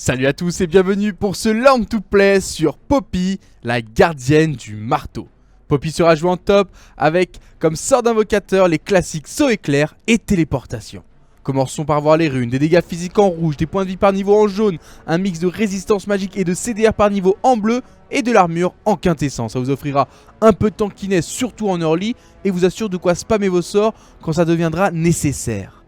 Salut à tous et bienvenue pour ce Learn to Play sur Poppy, la gardienne du marteau. Poppy sera jouée en top avec comme sort d'invocateur les classiques saut éclair et téléportation. Commençons par voir les runes, des dégâts physiques en rouge, des points de vie par niveau en jaune, un mix de résistance magique et de CDR par niveau en bleu et de l'armure en quintessence. Ça vous offrira un peu de tankiness surtout en early et vous assure de quoi spammer vos sorts quand ça deviendra nécessaire.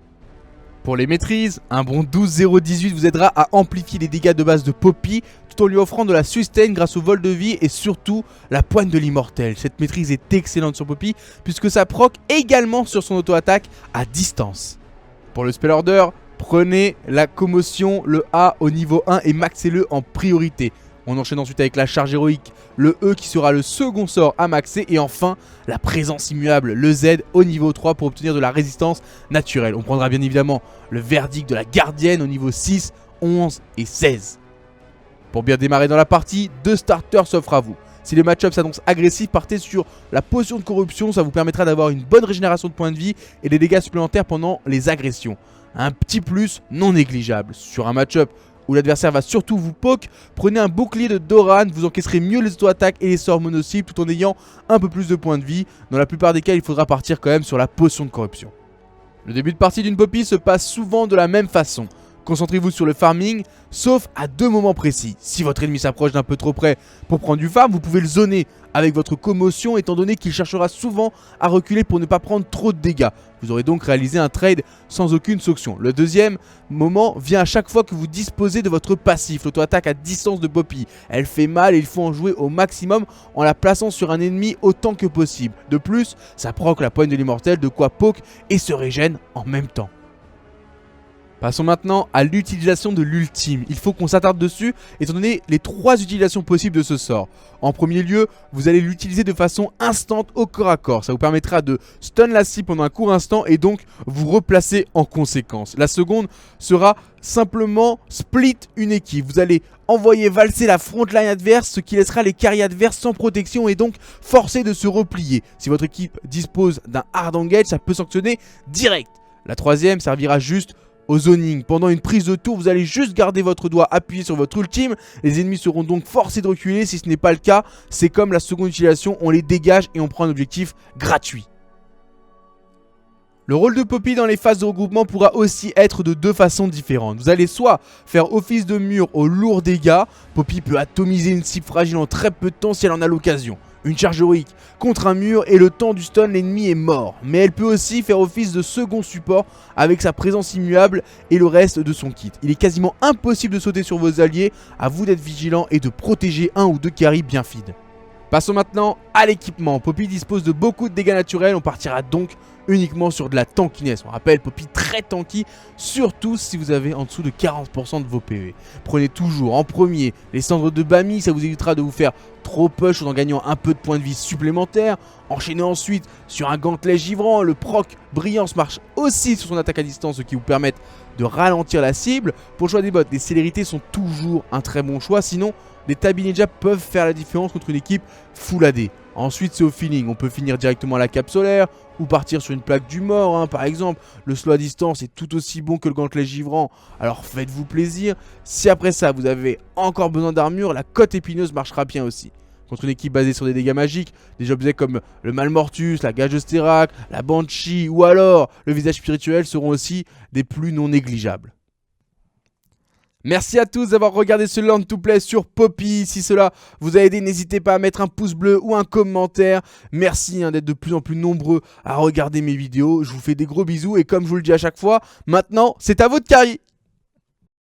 Pour les maîtrises, un bon 12-0-18 vous aidera à amplifier les dégâts de base de Poppy tout en lui offrant de la sustain grâce au vol de vie et surtout la poigne de l'immortel. Cette maîtrise est excellente sur Poppy puisque ça proc également sur son auto-attaque à distance. Pour le spell order, prenez la commotion, le A au niveau 1 et maxez-le en priorité. On enchaîne ensuite avec la charge héroïque, le E qui sera le second sort à maxer et enfin la présence immuable, le Z au niveau 3 pour obtenir de la résistance naturelle. On prendra bien évidemment le verdict de la gardienne au niveau 6, 11 et 16. Pour bien démarrer dans la partie, 2 starters s'offrent à vous. Si le match-up s'annonce agressif, partez sur la potion de corruption, ça vous permettra d'avoir une bonne régénération de points de vie et des dégâts supplémentaires pendant les agressions. Un petit plus non négligeable. Sur un match-up où l'adversaire va surtout vous poke, prenez un bouclier de Doran, vous encaisserez mieux les auto-attaques et les sorts mono-cibles tout en ayant un peu plus de points de vie. Dans la plupart des cas, il faudra partir quand même sur la potion de corruption. Le début de partie d'une Poppy se passe souvent de la même façon. Concentrez-vous sur le farming, sauf à 2 moments précis. Si votre ennemi s'approche d'un peu trop près pour prendre du farm, vous pouvez le zoner avec votre commotion étant donné qu'il cherchera souvent à reculer pour ne pas prendre trop de dégâts. Vous aurez donc réalisé un trade sans aucune sanction. Le deuxième moment vient à chaque fois que vous disposez de votre passif, l'auto-attaque à distance de Poppy. Elle fait mal et il faut en jouer au maximum en la plaçant sur un ennemi autant que possible. De plus, ça proc la poigne de l'immortel, de quoi poke et se régène en même temps. Passons maintenant à l'utilisation de l'ultime. Il faut qu'on s'attarde dessus étant donné les 3 utilisations possibles de ce sort. En premier lieu, vous allez l'utiliser de façon instante au corps à corps. Ça vous permettra de stun la cible pendant un court instant et donc vous replacer en conséquence. La seconde sera simplement split une équipe. Vous allez envoyer valser la frontline adverse, ce qui laissera les carries adverses sans protection et donc forcer de se replier. Si votre équipe dispose d'un hard engage, ça peut sanctionner direct. La troisième servira juste au zoning. Pendant une prise de tour, vous allez juste garder votre doigt appuyé sur votre ultime. Les ennemis seront donc forcés de reculer. Si ce n'est pas le cas, c'est comme la seconde utilisation, on les dégage et on prend un objectif gratuit. Le rôle de Poppy dans les phases de regroupement pourra aussi être de 2 façons différentes. Vous allez soit faire office de mur aux lourds dégâts. Poppy peut atomiser une cible fragile en très peu de temps si elle en a l'occasion. Une charge héroïque contre un mur et le temps du stun, l'ennemi est mort. Mais elle peut aussi faire office de second support avec sa présence immuable et le reste de son kit. Il est quasiment impossible de sauter sur vos alliés, à vous d'être vigilant et de protéger 1 ou 2 carries bien feed. Passons maintenant à l'équipement. Poppy dispose de beaucoup de dégâts naturels, on partira donc uniquement sur de la tankiness. On rappelle, Poppy très tanky, surtout si vous avez en dessous de 40% de vos PV. Prenez toujours en premier les cendres de Bami, ça vous évitera de vous faire trop push en gagnant un peu de points de vie supplémentaires. Enchaînez ensuite sur un gantelet givrant, le proc brillance marche aussi sur son attaque à distance, ce qui vous permet de ralentir la cible. Pour le choix des bots, les célérités sont toujours un très bon choix, sinon les Tabi Ninja peuvent faire la différence contre une équipe full AD. Ensuite c'est au feeling, on peut finir directement à la cape solaire ou partir sur une plaque du mort par exemple. Le slow à distance est tout aussi bon que le gantelet givrant, alors faites-vous plaisir. Si après ça vous avez encore besoin d'armure, la cote épineuse marchera bien aussi. Contre une équipe basée sur des dégâts magiques, des objets comme le Malmortus, la Gage de Sterak, la Banshee ou alors le visage spirituel seront aussi des plus non négligeables. Merci à tous d'avoir regardé ce Learn to Play sur Poppy. Si cela vous a aidé, n'hésitez pas à mettre un pouce bleu ou un commentaire. Merci d'être de plus en plus nombreux à regarder mes vidéos. Je vous fais des gros bisous et comme je vous le dis à chaque fois, maintenant c'est à vous de carry.